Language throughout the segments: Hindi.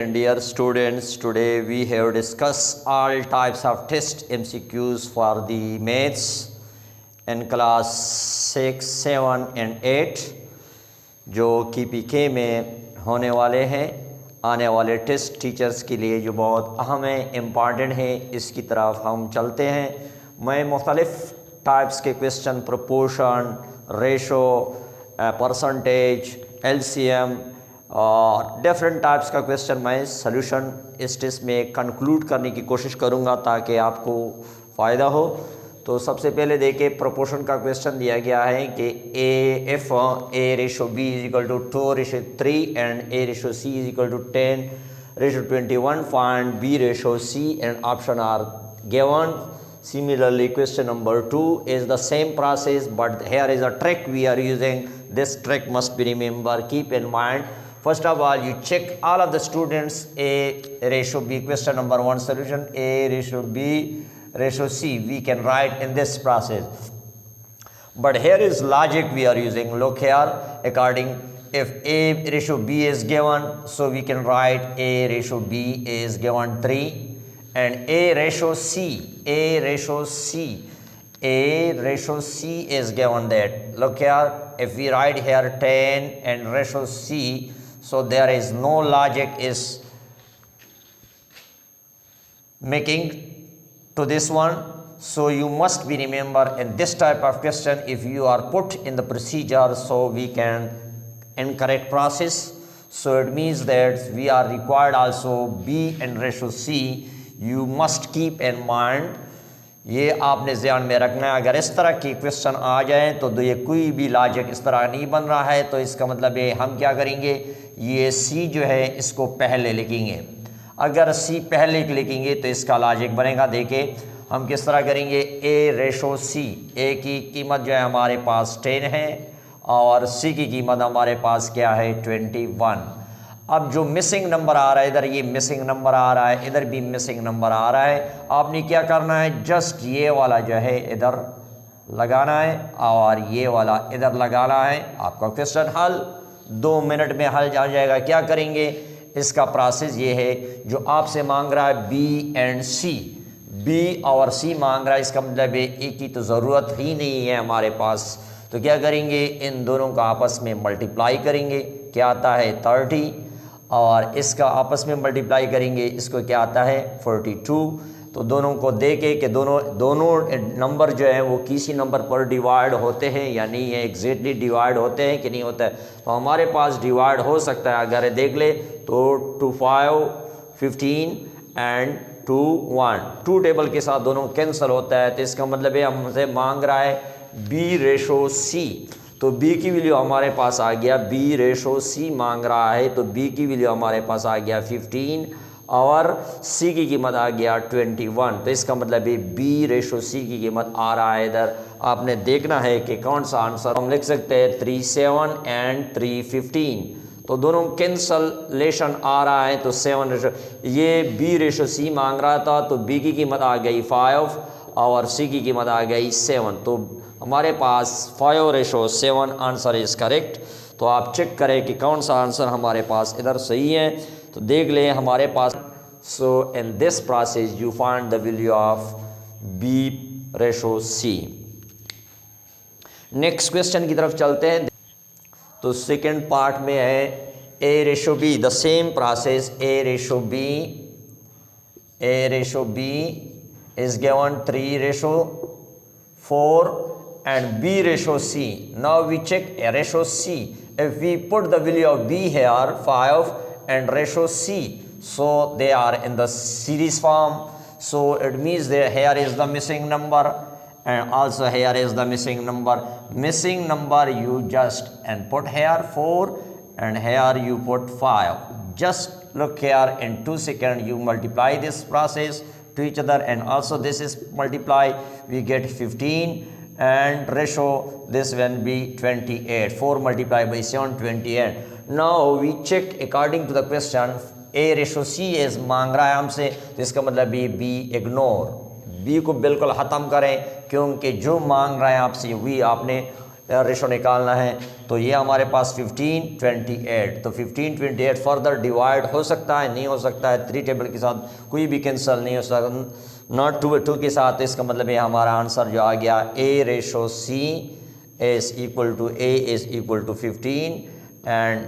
Dear students, today we have discussed all types of test MCQs for the maths in class 6, 7 and 8 जो कि PK में होने वाले हैं। आने वाले टेस्ट टीचर्स के लिए जो बहुत अहम है, इम्पॉर्टेंट है, इसकी तरफ हम चलते हैं। मैं मुख्तलिफ़ टाइप्स के question, proportion, ratio, percentage, LCM और डिफरेंट टाइप्स का क्वेश्चन मैं सॉल्यूशन इस टेस्ट में कंक्लूड करने की कोशिश करूंगा ताकि आपको फ़ायदा हो। तो सबसे पहले देखिए, प्रोपोर्शन का क्वेश्चन दिया गया है कि if A ratio B is equal to 2:3 and A ratio C is equal to 10:21 find B ratio C and option are given. Similarly, question number 2 is the same process, but here is a trick we are using. This trick must be remembered. Keep in mind. First of all, you check all of the students A ratio B. Question number 1 solution A ratio B ratio C. We can write in this process. But here is logic we are using. Look here. According if A ratio B is given, so we can write A ratio B is given 3. And A ratio C is given that. Look here, if we write here 10 and ratio C, so there is no logic is making to this one. So you must be remember in this type of question, if you are put in the procedure, so we can incorrect process. So it means that we are required also B and ratio C. You must keep in mind, ये आपने ध्यान में रखना है। अगर इस तरह की क्वेश्चन आ जाए तो ये कोई भी लॉजिक इस तरह नहीं बन रहा है, तो इसका मतलब ये हम क्या करेंगे, ये C जो है इसको पहले लिखेंगे। अगर C पहले लिखेंगे तो इसका लॉजिक बनेगा। देखिए हम किस तरह करेंगे, A रेशो C, A की कीमत जो है हमारे पास 10 है और C की कीमत हमारे पास क्या है 21। अब जो मिसिंग नंबर आ रहा है, इधर ये मिसिंग नंबर आ रहा है, इधर भी मिसिंग नंबर आ रहा है। आपने क्या करना है, जस्ट ये वाला जो है इधर लगाना है और ये वाला इधर लगाना है। आपका क्वेश्चन हल 2 मिनट में हल जा जाएगा। क्या करेंगे, इसका प्रोसेस ये है, जो आपसे मांग रहा है B एंड C, B और C मांग रहा है, इसका मतलब है A की तो ज़रूरत ही नहीं है हमारे पास। तो क्या करेंगे, इन दोनों का आपस में मल्टीप्लाई करेंगे। क्या आता है 30 और इसका आपस में मल्टीप्लाई करेंगे, इसको क्या आता है 42। तो दोनों को देके कि दोनों नंबर जो है वो किसी नंबर पर डिवाइड होते हैं या नहीं है, एग्जैक्टली डिवाइड होते हैं कि नहीं होता है। तो हमारे पास डिवाइड हो सकता है, अगर देख ले तो 2 5 15 एंड 2 1, 2 टेबल के साथ दोनों कैंसिल होता है। तो इसका मतलब है हमसे मांग रहा है B रेशो C, तो B की वैल्यू हमारे पास आ गया, B रेशो C मांग रहा है तो B की वैल्यू हमारे पास आ गया 15 और C की कीमत आ गया 21। तो इसका मतलब है B रेशो C की कीमत आ रहा है इधर। आपने देखना है कि कौन सा आंसर हम लिख सकते हैं, 3 7 एंड 3 15। तो दोनों कैंसलेशन आ रहा है, तो 7 रेशो, ये B रेशो C मांग रहा था तो B की कीमत आ गई 5 और C की कीमत आ गई 7। तो हमारे पास 5 रेशो 7 आंसर इज़ करेक्ट। तो आप चेक करें कि कौन सा आंसर हमारे पास इधर सही है। तो देख लें हमारे पास, so in this process you find the value of B ratio C। Next question की तरफ चलते हैं। तो सेकेंड पार्ट में है A ratio B, the same process A ratio B is given 3 ratio 4 and B ratio C. Now we check A ratio C. If we put the value of B here 5 and ratio C, so they are in the series form. So it means that here is the missing number and also here is the missing number. Missing number you just input here 4 and here you put 5. Just look here, in 2 seconds you multiply this process to each other and also this is multiply, we get 15 and ratio this will be 28. 4 multiplied by 7 28. Now we check according to the question, A ratio C is मांग रहा है हमसे, तो इसका मतलब B इग्नोर, B को बिल्कुल ख़त्म करें, क्योंकि जो मांग रहा है आपसे वही आपने रेशो निकालना है। तो ये हमारे पास 15:28, तो 15:28 फर्दर डिवाइड हो सकता है, नहीं हो सकता है, 3 टेबल के साथ कोई भी कैंसिल नहीं हो सकता, नॉट 2 के साथ। तो इसका मतलब ये हमारा आंसर जो आ गया A/C is equal to A is equal to 15 and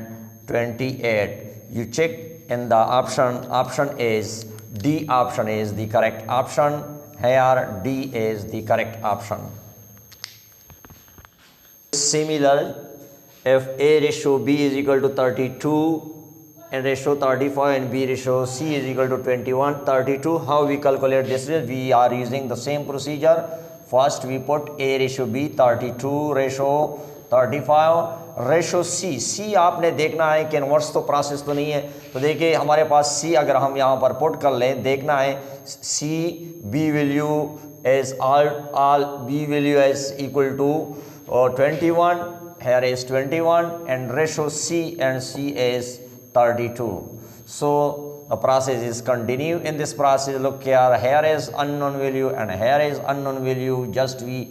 28. You check in the option is D option is the correct option. Here D is the correct option. Similar, if A/B is equal to 32 and ratio 35 and B/C is equal to 21, 32, how we calculate this? We are using the same procedure. First we put A/B 32/35 ratio C आपने देखना है कि इन्वर्स तो प्रोसेस तो नहीं है। तो देखिए हमारे पास C अगर हम यहाँ पर पुट कर लें, देखना है C B value is all B value is equal to 21, here is 21 and ratio C and C is 32. So the process is continue. In this process, look here is unknown value and here is unknown value. Just we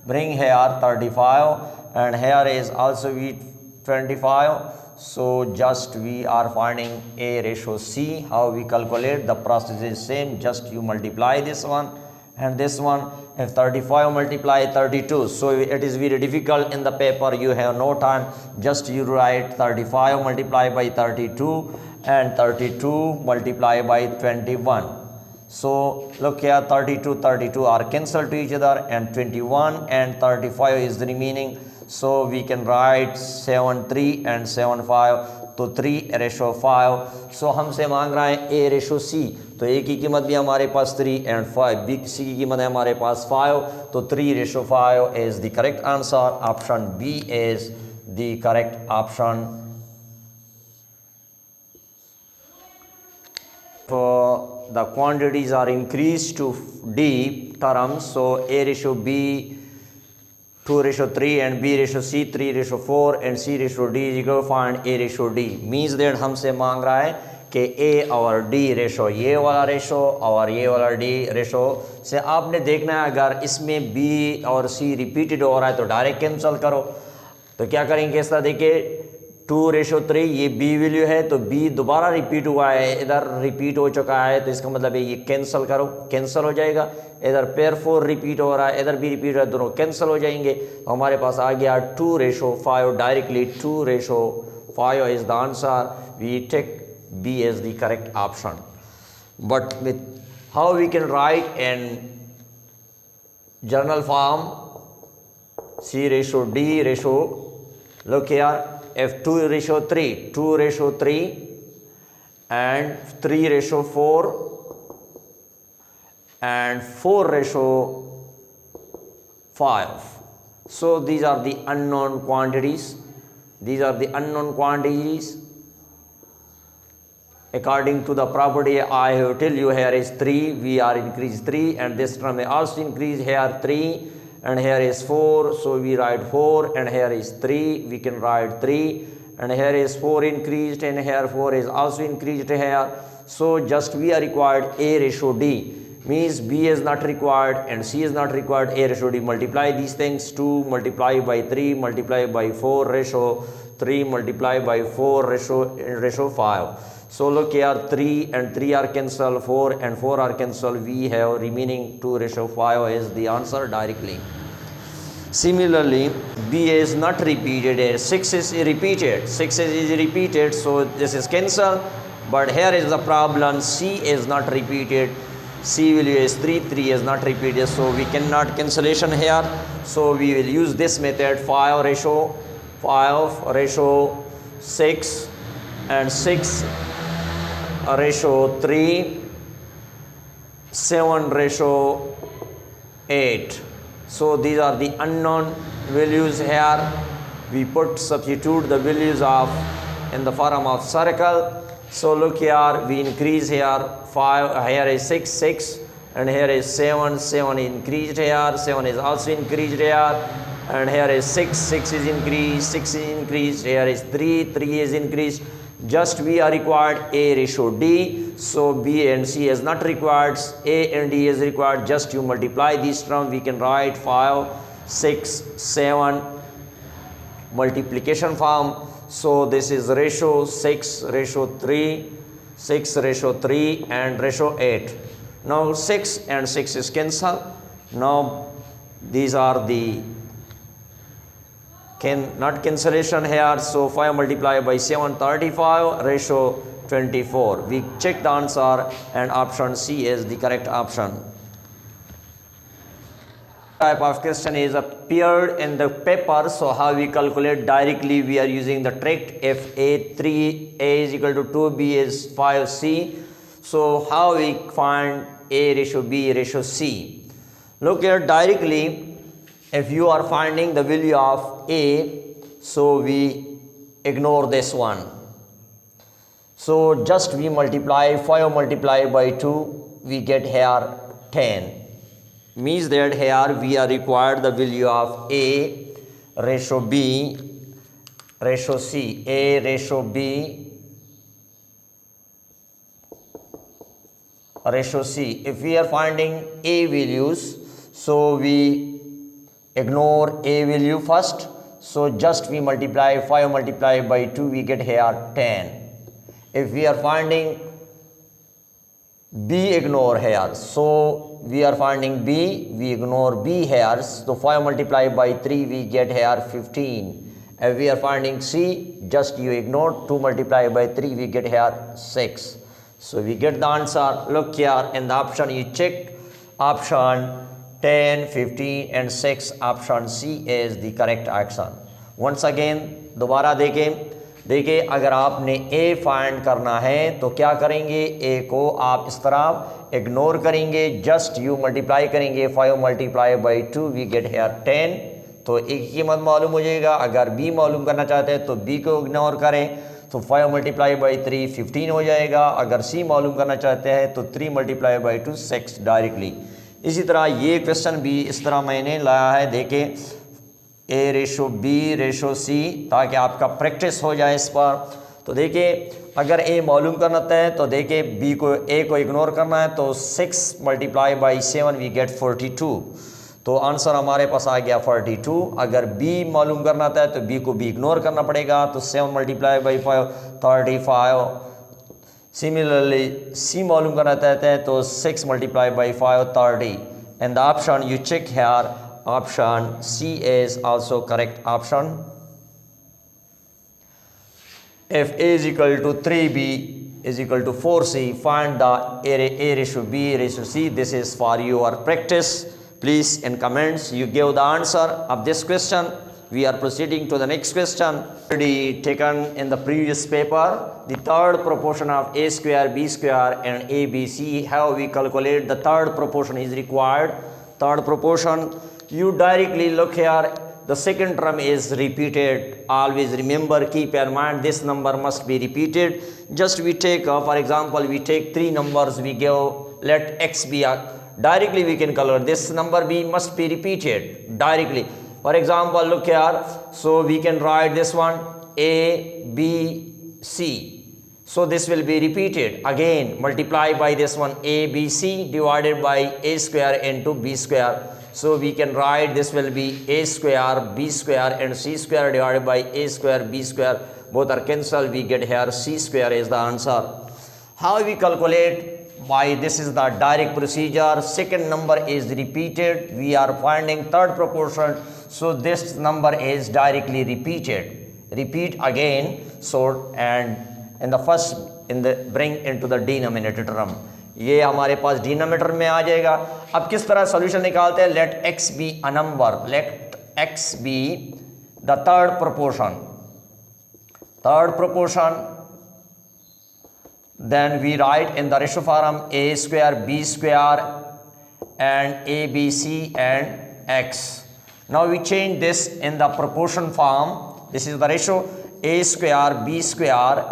bring here 35 and here is also we 25. So just we are finding A/C. How we calculate? The process is same. Just you multiply this one and this one. If 35 multiply 32, so it is very difficult in the paper, you have no time, just you write 35 multiplied by 32 and 32 multiplied by 21. So look here, 32 are cancelled to each other and 21 and 35 is the remaining. So we can write 7/3 and 7/5, तो 3/5. सो हमसे मांग रहा है A/C, तो A की कीमत भी हमारे पास 3 and 5, B C की कीमत है हमारे पास 5, तो 3/5 is the correct answer. Option B is the correct option. For the quantities are increased to D terms, so A/B 2/3 and B/C 3/4 and C/D is equal to find A/D. Means that हमसे मांग रहा है कि A और D रेशो, ये वाला रेशो और ये वाला D रेशो से आपने देखना है अगर इसमें B और C रिपीटेड हो रहा है तो डायरेक्ट कैंसिल करो। तो क्या करेंगे इस तरह, देखिए 2/3 ये B वैल्यू है तो B दोबारा रिपीट हुआ है, इधर रिपीट हो चुका है, तो इसका मतलब है ये कैंसिल करो, कैंसिल हो जाएगा। इधर पेयर 4 रिपीट हो रहा है, इधर भी रिपीट हो रहा है, दोनों कैंसिल हो जाएंगे। तो हमारे पास आ गया 2/5, directly 2/5 is the answer. We take B as the correct option. But with how we can write in journal form C/D ratio, look here, if 2/3 and 3/4 and 4/5. So these are the unknown quantities. According to the property I have tell you, here is 3, we are increase 3 and this term is also increase, here 3 and here is 4, so we write 4 and here is 3, we can write 3 and here is 4 increased and here 4 is also increased here. So just we are required A/D, means B is not required and C is not required. A/D, multiply these things, 2 multiplied by 3 multiplied by 4 ratio 3 multiplied by 4 ratio 5. So look here, 3 and 3 are cancelled, 4 and 4 are cancelled, we have remaining 2/5 is the answer directly. Similarly, B is not repeated, 6 is repeated, so this is cancelled. But here is the problem, C is not repeated, C value is 3 is not repeated, so we cannot cancellation here. So we will use this method, 5/6 and 6/3, 7/8. So these are the unknown values here. We substitute the values of in the form of circle. So look here, we increase here 5, here is 6 and here is 7 increased here, 7 is also increased here, and here is 6 is increased, here is 3 is increased. Just we are required A/D, so B and C is not required, A and D is required. Just you multiply these terms, we can write 5, 6, 7 multiplication form. So this is ratio 6, ratio 3, 6, ratio 3 and ratio 8. Now 6 and 6 is cancelled. Now these are the not cancellation here. So 5 multiplied by 7, 35, ratio 24. We check the answer and option C is the correct option. Type of question is appeared in the paper. So how we calculate? Directly we are using the trick. If A is equal to 2B is 5C. So how we find A ratio B ratio C? Look here, directly if you are finding the value of A, so we ignore this one. So just we multiply 5 multiplied by 2, we get here 10. Means that here we are required the value of A ratio B ratio C. A ratio B ratio C. If we are finding A values, so we ignore A value first. So just we multiply 5 multiplied by 2, we get here 10. If we are finding B, ignore here. So we are finding B, we ignore B here. So 5 multiplied by 3, we get here 15. If we are finding C, just you ignore 2 multiplied by 3, we get here 6. So we get the answer. Look here in the option, you check option 10, 15 and 6. Option C is the correct action. Once again दोबारा देखें, देखिए अगर आपने A फाइंड करना है तो क्या करेंगे? A को आप इस तरह इग्नोर करेंगे, जस्ट यू मल्टीप्लाई करेंगे 5 multiplied by 2, we get here 10. तो A की कीमत मालूम हो जाएगा. अगर B मालूम करना चाहते हैं तो B को इग्नोर करें, तो 5 multiplied by 3 15 हो जाएगा. अगर C मालूम करना चाहते हैं तो 3 multiplied by 2 6 डायरेक्टली. इसी तरह ये क्वेश्चन भी इस तरह मैंने लाया है. देखें A ratio B ratio C, ताकि आपका प्रैक्टिस हो जाए इस पर. तो देखिए अगर A मालूम करना है तो देखिए A को इग्नोर करना है, तो 6 multiplied by 7 वी गेट 42. तो आंसर हमारे पास आ गया 42. अगर B मालूम करना है तो B को भी इग्नोर करना पड़ेगा, तो 7 multiplied by 5 35. सिमिलरली C मालूम करना चाहते हैं तो 6 multiplied by 5 30. And the option you check here, option C is also correct option. If A is equal to 3B is equal to 4C, find the A ratio B ratio C. This is for your practice. Please in comments you give the answer of this question. We are proceeding to the next question. Already taken in the previous paper, the third proportion of A square, B square and ABC. How we calculate the third proportion is required. Third proportion, you directly look here, the second term is repeated. Always remember, keep in mind, this number must be repeated. Just we take for example, we take 3 numbers, we give let x be directly we can calculate this number B must be repeated directly. For example, look here, so we can write this one A B C. So this will be repeated again, multiply by this one A B C divided by A square into B square. So we can write this will be A square B square and C square divided by A square B square. Both are cancelled, we get here C square is the answer. How we calculate? By this is the direct procedure. Second number is repeated, we are finding third proportion, so this number is directly repeated. Repeat again, so and in the first bring into the denominator term. ये हमारे पास डिनोमिनेटर में आ जाएगा. अब किस तरह सॉल्यूशन निकालते हैं? Let x be a number, let x be the third proportion. Then we write in the ratio form A square B square and A B C and x. Now we change this in the proportion form. This is the ratio A square B square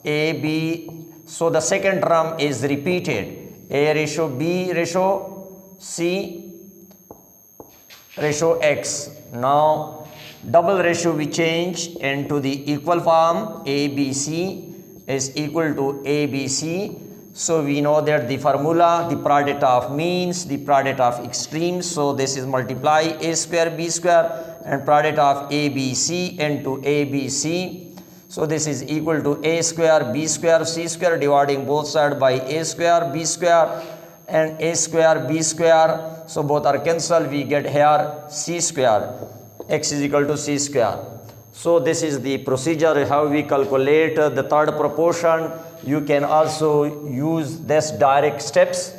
A B. So the second term is repeated. A ratio B ratio C ratio x. Now double ratio we change into the equal form. A B C is equal to A B C. So we know that the formula, the product of means, the product of extremes. So this is multiply a square b square and product of ABC into ABC. So this is equal to a square b square c square, dividing both sides by a square b square and a square b square. So both are cancelled. We get here c square. X is equal to c square. So this is the procedure how we calculate the third proportion. You can also use this direct steps.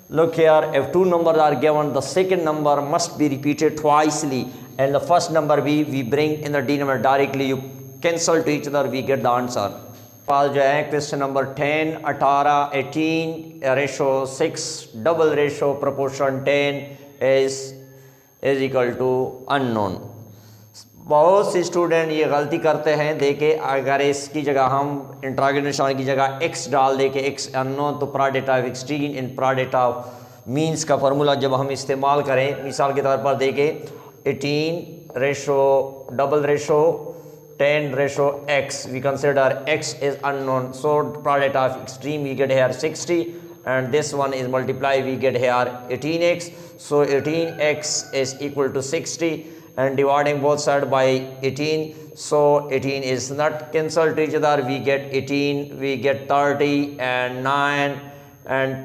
Look here, if two numbers are given, the second number must be repeated twicely, and the first number we bring in the denominator directly. You cancel to each other, we get the answer. पास जो है question number 10, 18, 18 ratio 6 double ratio proportion 10 is equal to unknown. बहुत से स्टूडेंट ये गलती करते हैं, देखे अगर इसकी जगह हम इंटरोगेटिव निशान की जगह x डाल दे के x अननोन, तो product of extreme in product of means का फार्मूला जब हम इस्तेमाल करें, मिसाल के तौर पर देखे 18 ratio double ratio 10 ratio x, we consider x is unknown, so product of extreme we get here 60 and this one is multiply, we get here 18x. So 18x is equal to 60 and dividing both sides by 18, so 18 is not cancelled to each other, we get 18, we get 30 and 9 and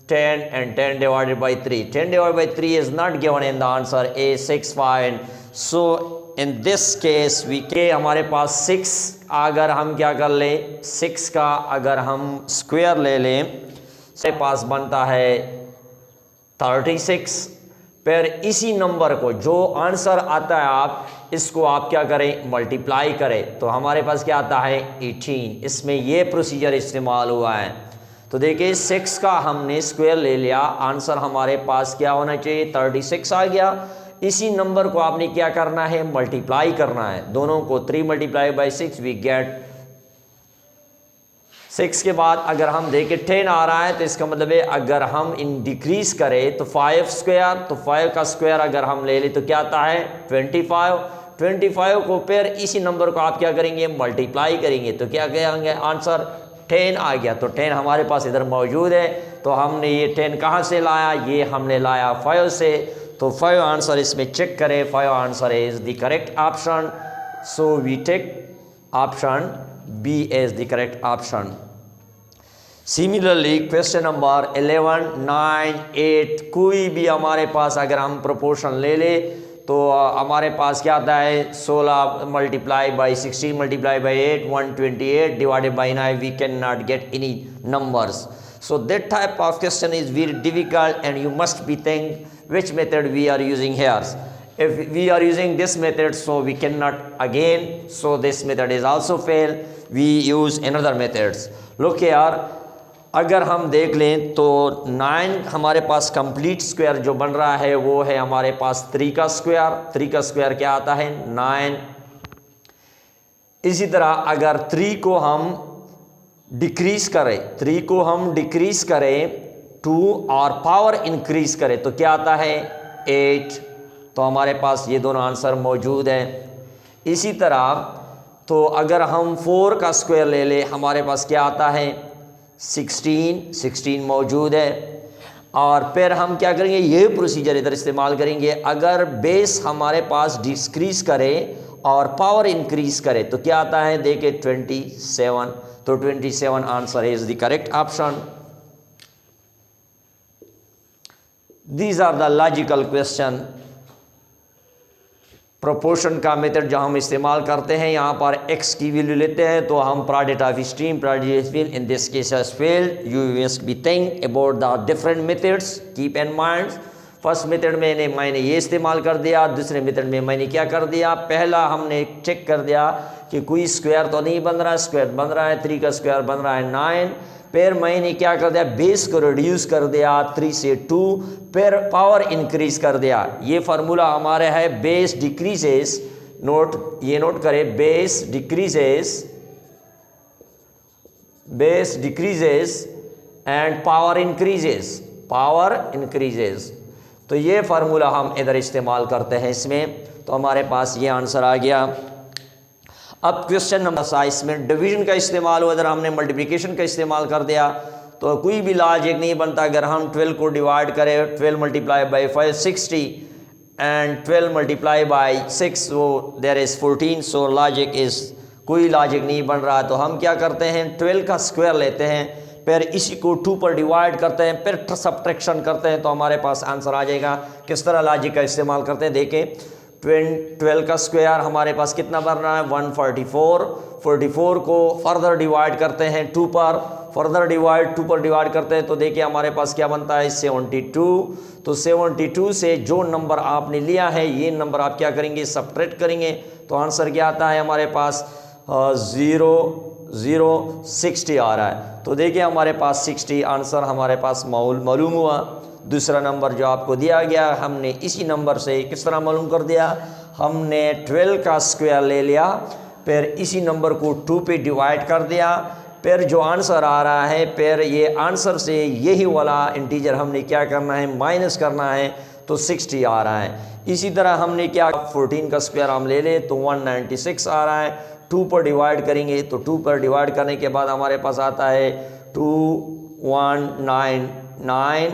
10 and 10 divided by 3. 10 divided by 3 is not given in the answer A, 6 5. So in this case we के हमारे पास 6, अगर हम क्या कर ले 6 का अगर हम स्क्वायर ले लें, हमारे पास बनता है 36। फिर इसी नंबर को जो आंसर आता है आप इसको आप क्या करें मल्टीप्लाई करें, तो हमारे पास क्या आता है 18। इसमें ये प्रोसीजर इस्तेमाल हुआ है। तो देखिए 6 का हमने स्क्वायर ले लिया, आंसर हमारे पास क्या होना चाहिए 36 आ गया। इसी नंबर को आपने क्या करना है मल्टीप्लाई करना है, दोनों को 3 मल्टीप्लाई बाई 6 वी गेट 6 के बाद अगर हम देखें 10 आ रहा है, तो इसका मतलब है अगर हम इन डिक्रीज करें तो 5 स्क्वायर, तो 5 का स्क्वायर अगर हम ले लें तो क्या आता है 25 को फिर इसी नंबर को आप क्या करेंगे मल्टीप्लाई करेंगे, तो क्या कहेंगे आंसर 10 आ गया। तो 10 हमारे पास इधर मौजूद है, तो हमने ये 10 कहाँ से लाया, ये हमने लाया 5 से, तो 5 आंसर इसमें चेक करें, 5 answer is the correct option. So we take option B is the correct option. Similarly, question number 11, 9, 8 कोई भी हमारे पास अगर हम प्रोपोर्शन ले ले तो हमारे पास क्या आता है 16 multiply by 16 multiply by 8 128 divided by 9, we cannot get any numbers. So that type of question is very difficult and you must be think which method we are using here. If we are using this method, so we cannot again, so this method is also fail, we use another methods. Look here, अगर हम देख लें तो 9 हमारे पास कंप्लीट स्क्वायर जो बन रहा है वो है हमारे पास 3 का स्क्वायर, 3 का स्क्वायर क्या आता है 9। इसी तरह अगर 3 को हम डिक्रीज करें, 3 को हम डिक्रीज करें 2 और पावर इंक्रीज करें तो क्या आता है 8, तो हमारे पास ये दोनों आंसर मौजूद हैं। इसी तरह तो अगर हम 4 का स्क्वायर ले ले हमारे पास क्या आता है 16 मौजूद है। और फिर हम क्या करेंगे ये प्रोसीजर इधर इस्तेमाल करेंगे, अगर बेस हमारे पास डिक्रीज करे और पावर इंक्रीज करे तो क्या आता है देखिए 27, तो 27 answer is the correct option. These are the logical question. Proportion का मेथड जो हम इस्तेमाल करते हैं, यहाँ पर x की वैल्यू लेते हैं तो हम product of extreme product of in this case has failed. You must be think about the different methods, keep in mind. First method में मैंने ये इस्तेमाल कर दिया, दूसरे मेथड में मैंने क्या कर दिया, पहला हमने चेक कर दिया कि कोई स्क्वायर तो नहीं बन रहा, स्क्वायर बन रहा है 3 का स्क्वायर बन रहा है 9। फिर मैंने क्या कर दिया बेस को रिड्यूस कर दिया 3 से 2, फिर पावर इंक्रीज कर दिया। ये फार्मूला हमारे है बेस डिक्रीजेस, ये नोट करें base decreases and power increases. तो ये फार्मूला हम इधर इस्तेमाल करते हैं इसमें, तो हमारे पास ये आंसर आ गया। अब क्वेश्चन नंबर 7 में डिवीजन का इस्तेमाल हुआ, इधर हमने मल्टीप्लिकेशन का इस्तेमाल कर दिया, तो कोई भी लॉजिक नहीं बनता। अगर हम 12 को डिवाइड करें, 12 multiply by 5 60 and 12 multiply by 6 so there is 14, so logic is, कोई लॉजिक नहीं बन रहा। तो हम क्या करते हैं, 12 का स्क्वायर लेते हैं, फिर इसी को 2 पर डिवाइड करते हैं, फिर सब्ट्रैक्शन करते हैं, तो हमारे पास आंसर आ जाएगा। किस तरह लॉजिक का इस्तेमाल करते हैं देखें। 12 का स्क्वायर हमारे पास कितना बन रहा है, 144। 44 को फर्दर डिवाइड करते हैं 2 पर, फर्दर डिवाइड 2 पर डिवाइड करते हैं, तो देखिए हमारे पास क्या बनता है, 72। तो 72 से जो नंबर आपने लिया है ये नंबर आप क्या करेंगे, सब्ट्रैक्ट करेंगे, तो आंसर क्या आता है हमारे पास 60 आ रहा है। तो देखिए हमारे पास 60 आंसर हमारे पास मालूम हुआ। दूसरा नंबर जो आपको दिया गया, हमने इसी नंबर से किस तरह मालूम कर दिया, हमने 12 का स्क्वायर ले लिया, फिर इसी नंबर को 2 पे डिवाइड कर दिया, फिर जो आंसर आ रहा है, फिर ये आंसर से यही वाला इंटीजर हमने क्या करना है, माइनस करना है, तो 60 आ रहा है। इसी तरह हमने क्या, 14 का स्क्वायर हम ले ले तो 196 आ रहा है। 2 पर डिवाइड करेंगे, तो 2 पर डिवाइड करने के बाद हमारे पास आता है 2199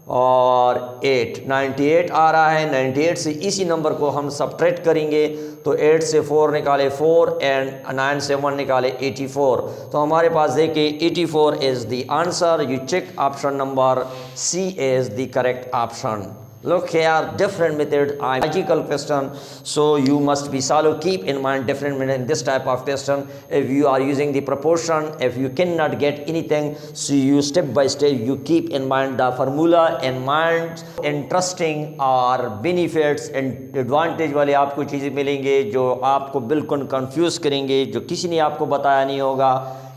और 98 आ रहा है। 98 से इसी नंबर को हम सब्ट्रैक्ट करेंगे, तो 8 से 4 निकाले 4 एंड 9 से 1 निकाले 84। तो हमारे पास देखिए 84 is the answer. You check option number C is the correct option. Look here, different method, logical question, so you must be solve, keep in mind different method in this type of question. If you are using the proportion, if you cannot get anything, so you step by step you keep in mind the formula in mind. Interesting और benefits and advantage वाले आपको चीज़ें मिलेंगे जो आपको बिल्कुल कंफ्यूज करेंगे, जो किसी ने आपको बताया नहीं होगा।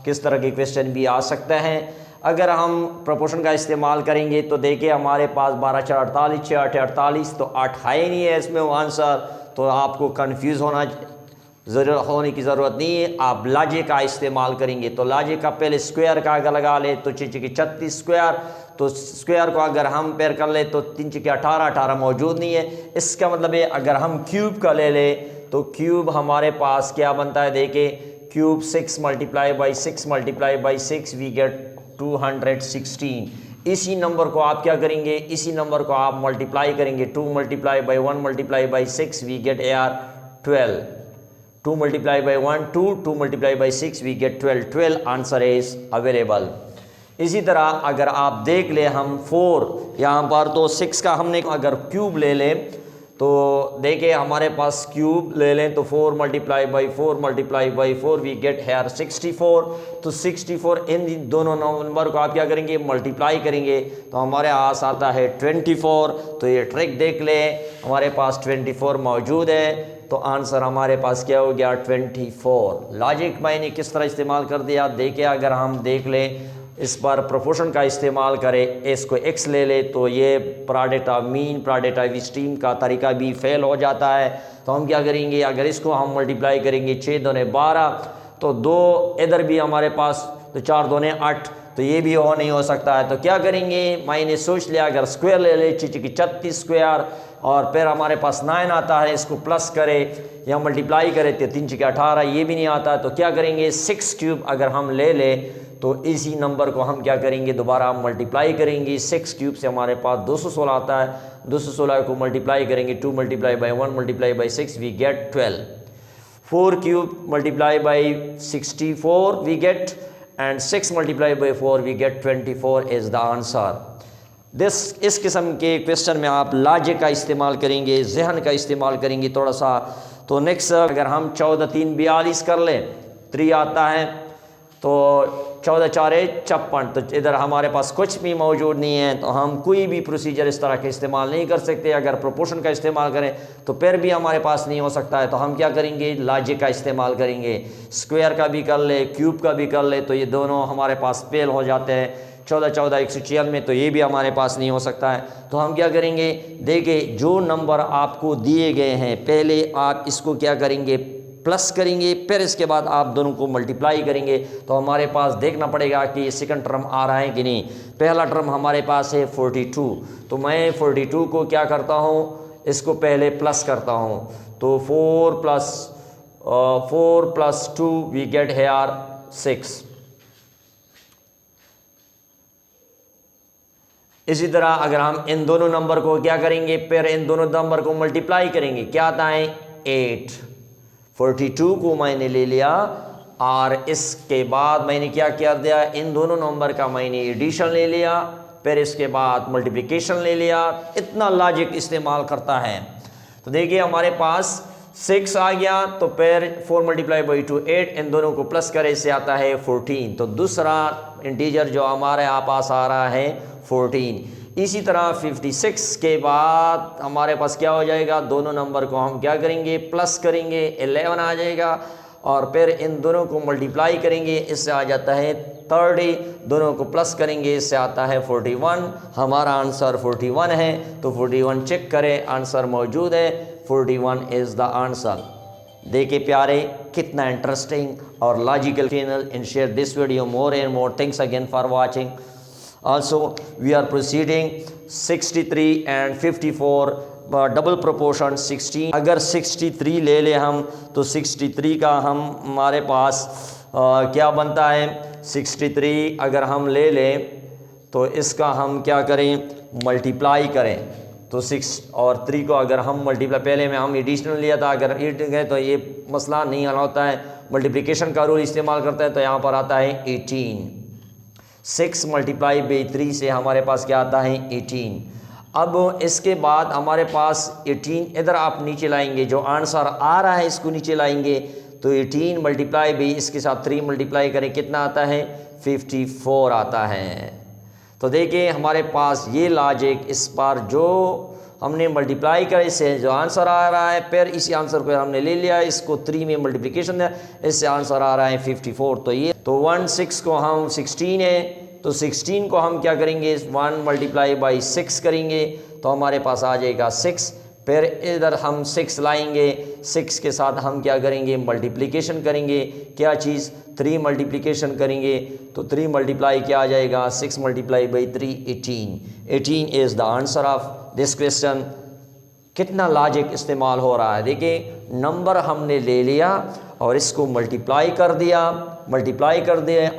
किस तरह के क्वेश्चन भी आ सकते हैं। अगर हम प्रोपोर्शन का इस्तेमाल करेंगे तो देखिए हमारे पास 12 4 48, 6 8 48, तो 8 है ही नहीं है इसमें वो आंसर, तो आपको कंफ्यूज होने की ज़रूरत नहीं है। आप लॉजिक का इस्तेमाल करेंगे, तो लॉजिक का पहले स्क्वायर का अगर लगा ले तो 6 की 36 स्क्वायर, तो स्क्वायर को अगर हम पेयर कर ले तो 3 के 18, 18 मौजूद नहीं है। इसका मतलब है अगर हम क्यूब का ले ले तो क्यूब हमारे पास क्या बनता है, देखिए cube 6 multiply by 6 multiply by 6 we get 216। इसी नंबर को आप क्या करेंगे, इसी नंबर को आप मल्टीप्लाई करेंगे, 2 multiply by 1 multiply by 6 we get AR 12। 2 multiply by 1 2, 2 multiply by 6 we get 12। 12 answer is available. इसी तरह अगर आप देख ले हम 4 यहाँ पर, तो 6 का हमने अगर क्यूब ले लें तो देखिए हमारे पास क्यूब ले लें तो 4 multiply by 4 multiply by 4 we get here 64। तो 64 इन दोनों नंबर को आप क्या करेंगे, मल्टीप्लाई करेंगे, तो हमारे पास आता है 24। तो ये ट्रिक देख लें, हमारे पास 24 मौजूद है, तो आंसर हमारे पास क्या हो गया, 24। लॉजिक मैंने किस तरह इस्तेमाल कर दिया, देखिए अगर हम देख लें इस बार प्रोपोर्शन का इस्तेमाल करें, इसको x ले ले तो ये product of mean product of stream का तरीका भी फेल हो जाता है। तो हम क्या करेंगे, अगर इसको हम मल्टीप्लाई करेंगे 6 दूने 12, तो 2 इधर भी हमारे पास, तो 4 दूने 8, तो ये भी नहीं हो सकता है। तो क्या करेंगे, मैंने सोच लिया अगर स्क्वायर ले ले 6 की 36 स्क्वायर, और फिर हमारे पास 9 आता है, इसको प्लस करे या मल्टीप्लाई करे तो 3 6 18, ये भी नहीं आता। तो क्या करेंगे, 6 क्यूब अगर हम ले ले तो इसी नंबर को हम क्या करेंगे, दोबारा हम मल्टीप्लाई करेंगे। 6 क्यूब से हमारे पास 216 आता है, 216 को मल्टीप्लाई करेंगे, 2 multiply by 1 multiply by 6 we get 12। 4 cube multiply by 64 we get, and 6 multiply by 4 we get 24 is the answer. इस किस्म के क्वेश्चन में आप लॉजिक का इस्तेमाल करेंगे, जहन का इस्तेमाल करेंगे थोड़ा सा। तो नेक्स्ट अगर हम 14 3 42 कर लें, 3 आता है, तो 14 4 56, तो इधर हमारे पास कुछ भी मौजूद नहीं है, तो हम कोई भी प्रोसीजर इस तरह के इस्तेमाल नहीं कर सकते। अगर प्रोपोर्शन का इस्तेमाल करें तो फिर भी हमारे पास नहीं हो सकता है, तो हम क्या करेंगे, लॉजिक का इस्तेमाल करेंगे। स्क्वायर का भी कर ले, क्यूब का भी कर ले, तो ये दोनों हमारे पास फेल हो जाते हैं। 14 14 196 में, तो ये भी हमारे पास नहीं हो सकता है। तो हम क्या करेंगे, देखिए जो नंबर आपको दिए गए हैं पहले आप इसको क्या करेंगे, प्लस करेंगे, फिर इसके बाद आप दोनों को मल्टीप्लाई करेंगे। तो हमारे पास देखना पड़ेगा कि सेकंड टर्म आ रहा है कि नहीं। पहला टर्म हमारे पास है 42, तो मैं 42 को क्या करता हूँ, इसको पहले प्लस करता हूँ, तो 4 प्लस 2 वी गेट हेयर 6। इसी तरह अगर हम इन दोनों नंबर को क्या करेंगे, फिर इन दोनों नंबर को मल्टीप्लाई करेंगे, क्या आता है 8। 42 को मैंने ले लिया और इसके बाद मैंने क्या कर दिया, इन दोनों नंबर का मैंने एडिशन ले लिया, फिर इसके बाद मल्टीप्लिकेशन ले लिया। इतना लॉजिक इस्तेमाल करता है। तो देखिए हमारे पास 6 आ गया, तो फिर 4 मल्टीप्लाई बाई 2 8, इन दोनों को प्लस करें, इससे आता है 14। तो दूसरा इंटीजर जो हमारे पास आ रहा है 14। इसी तरह 56 के बाद हमारे पास क्या हो जाएगा, दोनों नंबर को हम क्या करेंगे, प्लस करेंगे, 11 आ जाएगा, और फिर इन दोनों को मल्टीप्लाई करेंगे, इससे आ जाता है 30। दोनों को प्लस करेंगे, इससे आता है 41। हमारा आंसर 41 है। तो 41 चेक करें, आंसर मौजूद है, 41 इज़ द आंसर। देखिए प्यारे, कितना इंटरेस्टिंग और logical channel. And share this video more and more. Thanks again for watching. Also we are proceeding 63 and 54 double proportion 16। अगर 63 ले ले हम, तो 63 का हमारे पास क्या बनता है, 63 अगर हम ले लें तो इसका हम क्या करें, मल्टीप्लाई करें। तो 6 और 3 को अगर हम मल्टीप्लाई, पहले में हम एडिशनल लिया था, अगर 8 गए तो ये मसला नहीं हल होता है, मल्टीप्लिकेशन का रूल इस्तेमाल करता है। तो यहाँ पर आता है 18। 6 मल्टीप्लाई बाई 3 से हमारे पास क्या आता है 18। अब इसके बाद हमारे पास 18 इधर आप नीचे लाएंगे, जो आंसर आ रहा है इसको नीचे लाएंगे, तो 18 मल्टीप्लाई बाई इसके साथ 3 मल्टीप्लाई करें, कितना आता है 54 आता है। तो देखिए हमारे पास ये लॉजिक, इस पर जो हमने मल्टीप्लाई करे से जो आंसर आ रहा है, फिर इसी आंसर को हमने ले लिया, इसको 3 में मल्टीप्लिकेशन दिया, इससे आंसर आ रहा है 54। तो ये तो 16 को हम 16 है, तो 16 को हम क्या करेंगे, 1 मल्टीप्लाई बाई 6 करेंगे, तो हमारे पास आ जाएगा 6। फिर इधर हम 6 लाएंगे, 6 के साथ हम क्या करेंगे, मल्टीप्लिकेशन करेंगे, क्या चीज़ 3 मल्टीप्लिकेशन करेंगे, तो 3 मल्टीप्लाई क्या आ जाएगा, 6 multiply by 3 18। 18 is the answer of this question. कितना लॉजिक इस्तेमाल हो रहा है। देखिए नंबर हमने ले लिया और इसको मल्टीप्लाई कर दिया,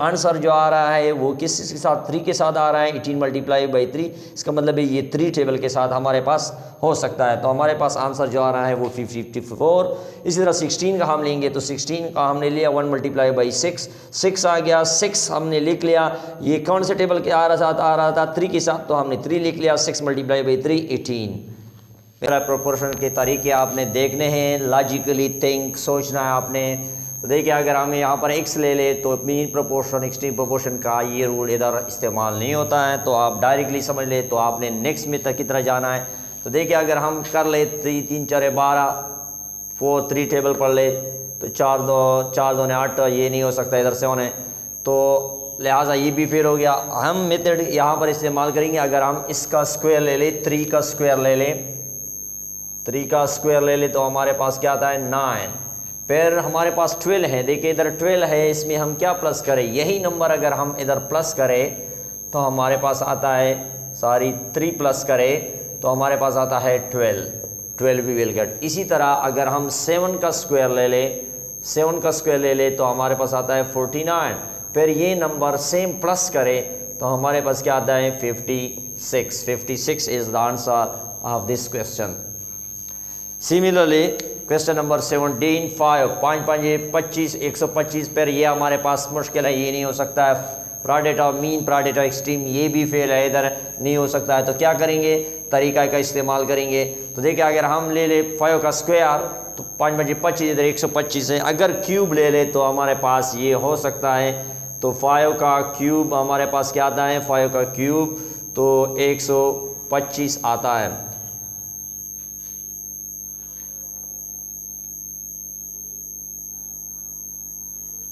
आंसर जो आ रहा है वो किस के साथ, 3 के साथ आ रहा है, 18 मल्टीप्लाई बाई 3। इसका मतलब है ये 3 टेबल के साथ हमारे पास हो सकता है। तो हमारे पास आंसर जो आ रहा है वो 54। इसी तरह 16 का हम लेंगे, तो 16 का हमने लिया 1 मल्टीप्लाई बाई 6 आ गया, 6 हमने लिख लिया। ये कौन से टेबल के आ रहा था 3 के साथ, तो हमने 3 लिख लिया, 6 मल्टीप्लाई बाई 3 18। मेरा प्रोपोर्शन के तरीके आपने देखने हैं, लॉजिकली थिंक सोचना है आपने। तो देखिए अगर हम यहाँ पर x ले ले, तो मीन प्रोपोर्शन एक्सट्रीम प्रोपोर्शन का ये रूल इधर इस्तेमाल नहीं होता है, तो आप डायरेक्टली समझ ले। तो आपने नेक्स्ट में तक की तरह जाना है। तो देखिए अगर हम कर ले 3 4 12 4 3 टेबल पढ़ ले, तो 4 2 ने 8, ये नहीं हो सकता इधर से होने, तो लिहाजा ये भी फेल हो गया। हम मेथड यहाँ पर इस्तेमाल करेंगे, अगर हम इसका स्क्वायर ले ले, 3 का स्क्वायर ले लें, 3 का स्क्वायर ले ले, तो हमारे पास क्या आता है 9। फिर हमारे पास 12 है, देखिए इधर 12 है, इसमें हम क्या प्लस करें, यही नंबर अगर हम इधर प्लस करें तो हमारे पास आता है 3 प्लस करें तो हमारे पास आता है 12 भी विल गेट। इसी तरह अगर हम 7 का स्क्वायर ले ले, 7 का स्क्वायर ले ले, तो हमारे पास आता है 49। फिर ये नंबर सेम प्लस करें तो हमारे पास क्या आता है 56। 56 is the answer of this question. Similarly question number 17 5 5 5 25 125। पर ये हमारे पास मुश्किल है, ये नहीं हो सकता है। Product of mean, product of extreme, ये भी फेल है, इधर नहीं हो सकता है। तो क्या करेंगे, तरीका का इस्तेमाल करेंगे। तो देखिए अगर हम ले ले 5 का स्क्वायर, तो 5 5 25, इधर 125 है। अगर क्यूब ले ले तो हमारे पास ये हो सकता है। तो 5 का क्यूब हमारे पास क्या आता है, 5 का क्यूब तो 125 आता है।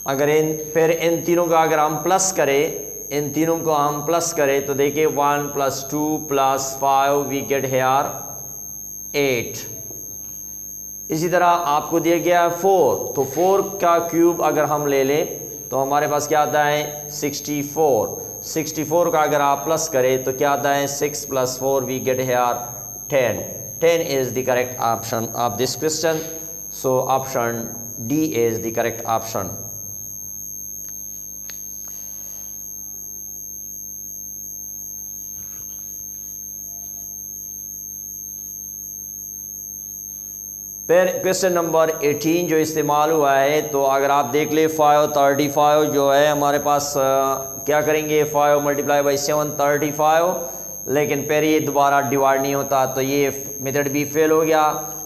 अगर फिर इन तीनों का अगर हम प्लस करें, इन तीनों को हम प्लस करें, तो देखिए 1 + 2 + 5 वी गेट हेयर 8। इसी तरह आपको दिया गया है 4, तो 4 का क्यूब अगर हम ले लें तो हमारे पास क्या आता है 64। 64 का अगर आप प्लस करें तो क्या आता है 6 + 4 we get here 10। 10 is the correct option of this question. So option D is the correct option. फिर क्वेश्चन नंबर 18 जो इस्तेमाल हुआ है, तो अगर आप देख ले 535 जो है हमारे पास क्या करेंगे 5 मल्टीप्लाई बाई 7 35, लेकिन फिर ये दोबारा डिवाइड नहीं होता तो ये मेथड भी फेल हो गया।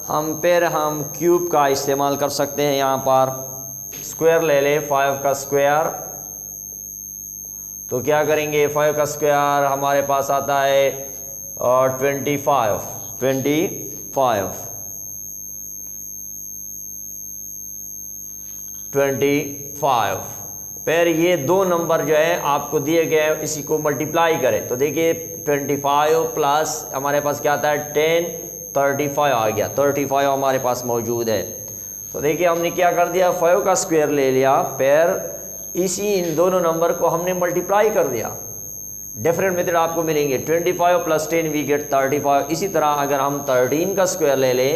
हम क्यूब का इस्तेमाल कर सकते हैं, यहाँ पर स्क्वायर ले ले 5 का स्क्वायर, तो क्या करेंगे 5 का स्क्वायर हमारे पास आता है 25। फिर ये दो नंबर जो है आपको दिए गए इसी को मल्टीप्लाई करें, तो देखिए 25 प्लस हमारे पास क्या आता है 10 35 आ गया, 35 हमारे पास मौजूद है। तो देखिए हमने क्या कर दिया 5 का स्क्वायर ले लिया, फिर इसी इन दोनों नंबर को हमने मल्टीप्लाई कर दिया। डिफरेंट मेथड आपको मिलेंगे 25 प्लस 10 वी गेट 35। इसी तरह अगर हम 13 का स्क्वायर ले लें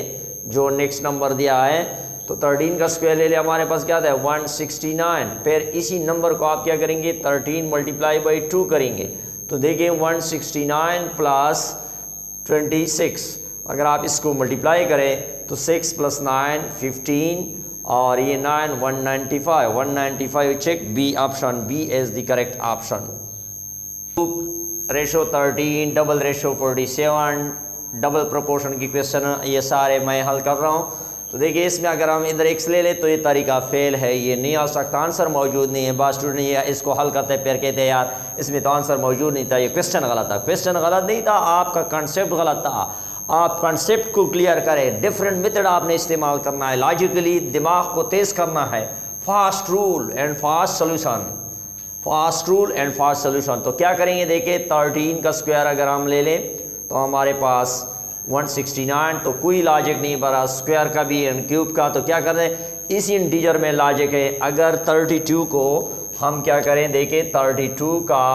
जो नेक्स्ट नंबर दिया है, तो 13 का स्क्वायर ले ले हमारे पास क्या आता है 169। फिर इसी नंबर को आप क्या करेंगे 13 मल्टीप्लाई बाई 2 करेंगे, तो देखिए 169 प्लस 26, अगर आप इसको मल्टीप्लाई करें तो 6 प्लस 9 15 और ये 9 195 check B option, B is the correct option. Ratio 13, double ratio 47, double proportion की क्वेश्चन ये सारे मैं हल कर रहा हूँ। तो देखिए इसमें अगर हम इधर एक्स ले ले तो ये तरीका फेल है, ये नहीं आ सकता, आंसर मौजूद नहीं है। बाद स्टूडेंट ये इसको हल करते फिर कहते हैं यार इसमें तो आंसर मौजूद नहीं था, ये क्वेश्चन गलत था। क्वेश्चन गलत नहीं था, आपका कंसेप्ट गलत था। आप कंसेप्ट को क्लियर करें, डिफरेंट मेथड आपने इस्तेमाल करना है, लॉजिकली दिमाग को तेज़ करना है। Fast rule and fast solution, fast rule and fast solution. तो क्या करेंगे देखिए 13 का स्क्वायर अगर हम ले लें तो हमारे पास 169, तो कोई लॉजिक नहीं बना स्क्वायर का भी एंड क्यूब का। तो क्या करें इस इंटीजर में लॉजिक है, अगर 32 को हम क्या करें देखिए 32 का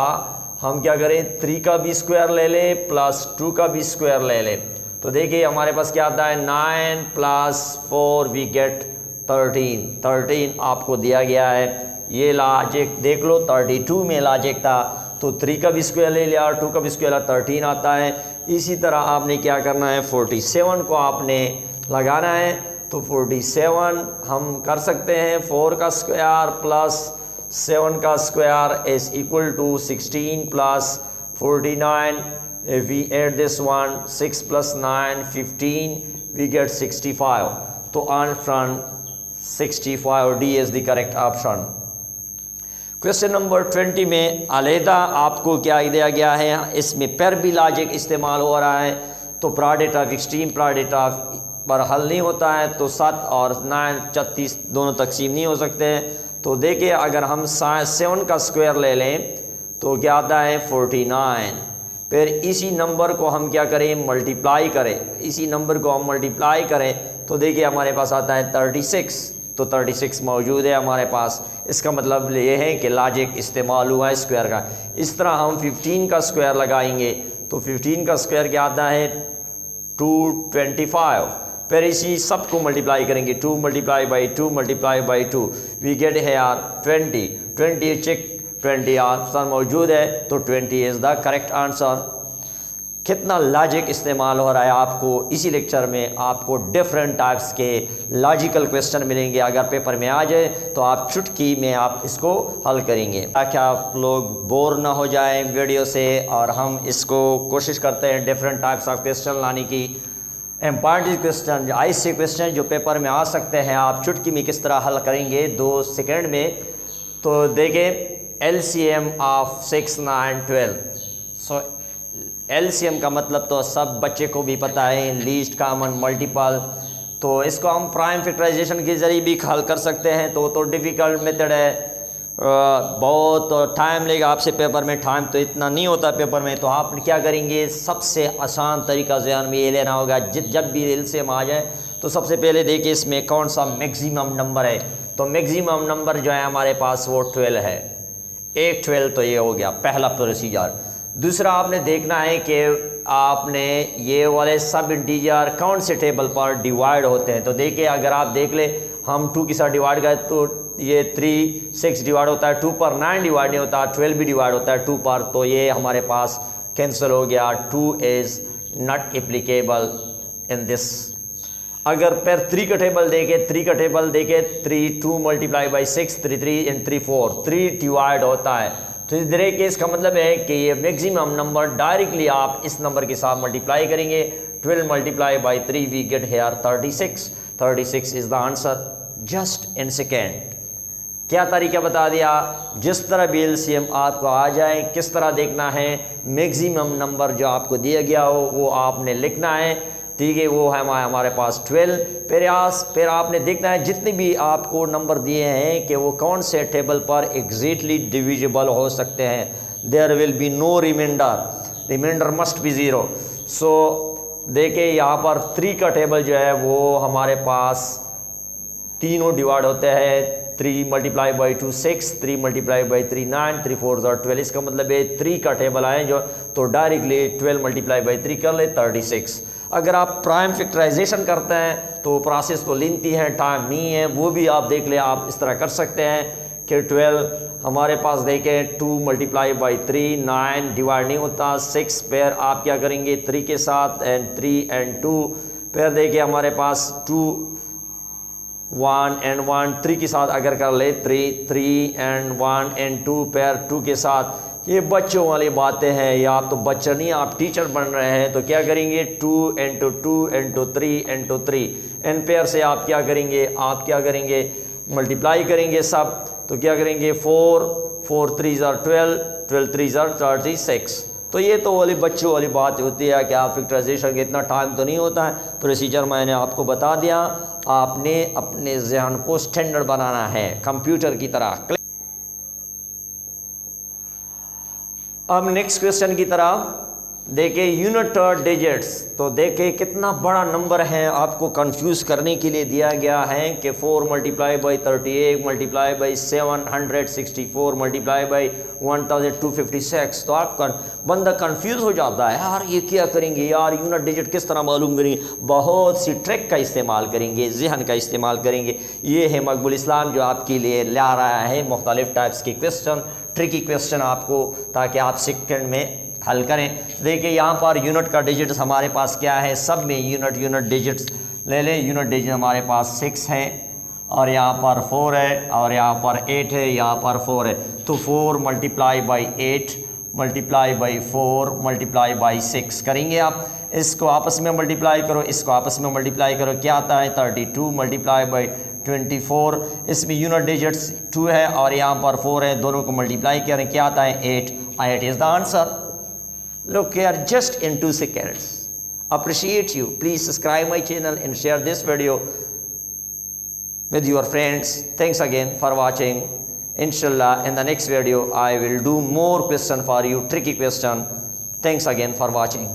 हम क्या करें 3 का भी स्क्वायर ले लें प्लस 2 का भी स्क्वायर ले लें, तो देखिए हमारे पास क्या आता है 9 प्लस 4 वी गेट 13 आपको दिया गया है। ये लॉजिक देख लो 32 में लॉजिक था, तो 3 का भी स्क्वायर ले लिया और 2 का भी स्क्वायर 13 आता है। इसी तरह आपने क्या करना है 47 को आपने लगाना है, तो 47 हम कर सकते हैं 4 का स्क्वायर प्लस 7 का square is equal to 16 plus 49। We add this one 6 plus 9 15 we get 65। तो option 65 D is the correct option. Question number 20 में अलहदा आपको क्या दिया गया है, इसमें पर भी लॉजिक इस्तेमाल हो रहा है, तो product of extreme product of पर हल नहीं होता है, तो 7 और 9 36 दोनों तकसीम नहीं हो सकते हैं। तो देखिए अगर हम 7 का स्क्वायर ले लें तो क्या आता है 49। फिर इसी नंबर को हम क्या करें मल्टीप्लाई करें, इसी नंबर को हम मल्टीप्लाई करें तो देखिए हमारे पास आता है 36, तो 36 मौजूद है हमारे पास। इसका मतलब ये है कि लॉजिक इस्तेमाल हुआ है स्क्वायर का। इस तरह हम 15 का स्क्वायर लगाएंगे तो 15 का स्क्वायर क्या आता है 225। फिर इसी सब को मल्टीप्लाई करेंगे 2 multiply by 2 multiply by 2 we get है यार 20 चेक 20 आंसर मौजूद है, तो 20 इज़ द करेक्ट आंसर। कितना लॉजिक इस्तेमाल हो रहा है आपको इसी लेक्चर में, आपको डिफरेंट टाइप्स के लॉजिकल क्वेश्चन मिलेंगे। अगर पेपर में आ जाए तो आप चुटकी में आप इसको हल करेंगे, ताकि आप लोग बोर ना हो जाएं वीडियो से। और हम इसको कोशिश करते हैं डिफरेंट टाइप्स ऑफ क्वेश्चन लाने की, इम्पॉर्टेंट क्वेश्चन ऐसे क्वेश्चन जो पेपर में आ सकते हैं, आप चुटकी में किस तरह हल करेंगे 2 सेकेंड में। तो देखें LCM ऑफ 6 9 12। सो LCM का मतलब तो सब बच्चे को भी पता है, लीस्ट कॉमन मल्टीपल। तो इसको हम प्राइम फैक्टराइजेशन के ज़रिए भी हल कर सकते हैं, तो डिफ़िकल्ट मेथड है, बहुत टाइम लेगा आपसे पेपर में। टाइम तो इतना नहीं होता पेपर में, तो आप क्या करेंगे सबसे आसान तरीका ज़हन में ये लेना होगा, जब भी LCM आ जाए तो सबसे पहले देखिए इसमें कौन सा मैक्सिमम नंबर है। तो मैक्सिमम नंबर जो है हमारे पास वो 12 है, 1 12, तो ये हो गया पहला प्रोसीजर। दूसरा आपने देखना है कि आपने ये वाले सब इंटीजर कौन से टेबल पर डिवाइड होते हैं। तो देखिए अगर आप देख ले हम 2 के साथ डिवाइड करें तो ये 3 6 डिवाइड होता है 2 पर, 9 डिवाइड नहीं होता, 12 भी डिवाइड होता है 2 पर, तो ये हमारे पास कैंसिल हो गया, 2 is not applicable in this. अगर पेयर 3 का टेबल देखे 3 2 मल्टीप्लाई बाई 6 3 3 एंड 3 4 3 डिवाइड होता है। तो इस तरह के इसका मतलब है कि ये मैक्सिमम नंबर डायरेक्टली आप इस नंबर के साथ मल्टीप्लाई करेंगे। 12 multiply by 3 we get here 36 is the answer just in second. क्या तरीका बता दिया, जिस तरह भी एलसीएम आपको आ जाए किस तरह देखना है, मैक्सिमम नंबर जो आपको दिया गया हो वो आपने लिखना है, ठीक है। वो है हमारे पास 12। फिर आपने देखना है जितने भी आपको नंबर दिए हैं कि वो कौन से टेबल पर एग्जैक्टली डिविजिबल हो सकते हैं। There will be no remainder must be 0। So देखिए यहाँ पर 3 का टेबल जो है वो हमारे पास तीनों डिवाइड होते हैं। 3 मल्टीप्लाई बाई 2 6, 3 मल्टीप्लाई बाई 3 9, 3 4 12। इसका मतलब है 3 का टेबल आए जो तो डायरेक्टली 12 मल्टीप्लाई बाई 3 कर ले 36। अगर आप प्राइम फैक्टराइजेशन करते हैं तो प्रोसेस तो लेंथी है, टाइम नहीं है, वो भी आप देख ले। आप इस तरह कर सकते हैं कि 12 हमारे पास देखें 2 मल्टीप्लाई बाई 3 9 डिवाइड नहीं होता 6। फिर आप क्या करेंगे 3 के साथ एंड 3 एंड 2। फिर देखिए हमारे पास 2 1 एंड 1 3 के साथ अगर कर ले 3 एंड 1 एंड 2 पेयर 2 के साथ। ये बच्चों वाली बातें हैं, या आप तो बच्चे नहीं आप टीचर बन रहे हैं तो क्या करेंगे 2 into 2 into 3 into 3 in pair से आप क्या करेंगे मल्टीप्लाई करेंगे सब। तो क्या करेंगे 4 3 12 12 3 36। तो ये तो वाली बच्चों वाली बात होती है कि आप फैक्टराइजेशन के इतना टाइम तो नहीं होता है। प्रोसीजर मैंने आपको बता दिया, आपने अपने जहन को स्टैंडर्ड बनाना है कंप्यूटर की तरह। अब नेक्स्ट क्वेश्चन की तरह देखिए यूनिट डिजिट्स। तो देखिए कितना बड़ा नंबर है, आपको कंफ्यूज करने के लिए दिया गया है कि 4 multiply by 38 multiply by 764 multiply by 1256। तो आप बंदा कंफ्यूज हो जाता है, यार ये क्या करेंगे, यार यूनिट डिजिट किस तरह मालूम करेंगे। बहुत सी ट्रिक का इस्तेमाल करेंगे, जहन का इस्तेमाल करेंगे। ये है मकबूल इस्लाम जो आपके लिए ला रहा है मुख्तलिफ टाइप्स के क्वेश्चन, ट्रिकी क्वेश्चन आपको, ताकि आप सेकंड में हल करें। देखिए यहाँ पर यूनिट का डिजिट्स हमारे पास क्या है, सब में यूनिट डिजिट्स ले लें। यूनिट डिजिट हमारे पास 6 है और यहाँ पर 4 है और यहाँ पर 8 है, यहाँ पर 4 है। तो 4 multiply by 8 multiply by 4 multiply by 6 करेंगे। आप इसको आपस में मल्टीप्लाई करो, इसको आपस में मल्टीप्लाई करो, क्या आता है 32 मल्टीप्लाई बाई 24। इसमें यूनिट डिजिट्स 2 है और यहाँ पर 4 है, दोनों को मल्टीप्लाई करें, क्या आता है 8 is the answer. Look here just in 2 seconds. Appreciate you. Please subscribe my channel and share this video with your friends. Thanks again for watching. Inshallah, in the next video, I will do more question for you, tricky question. Thanks again for watching.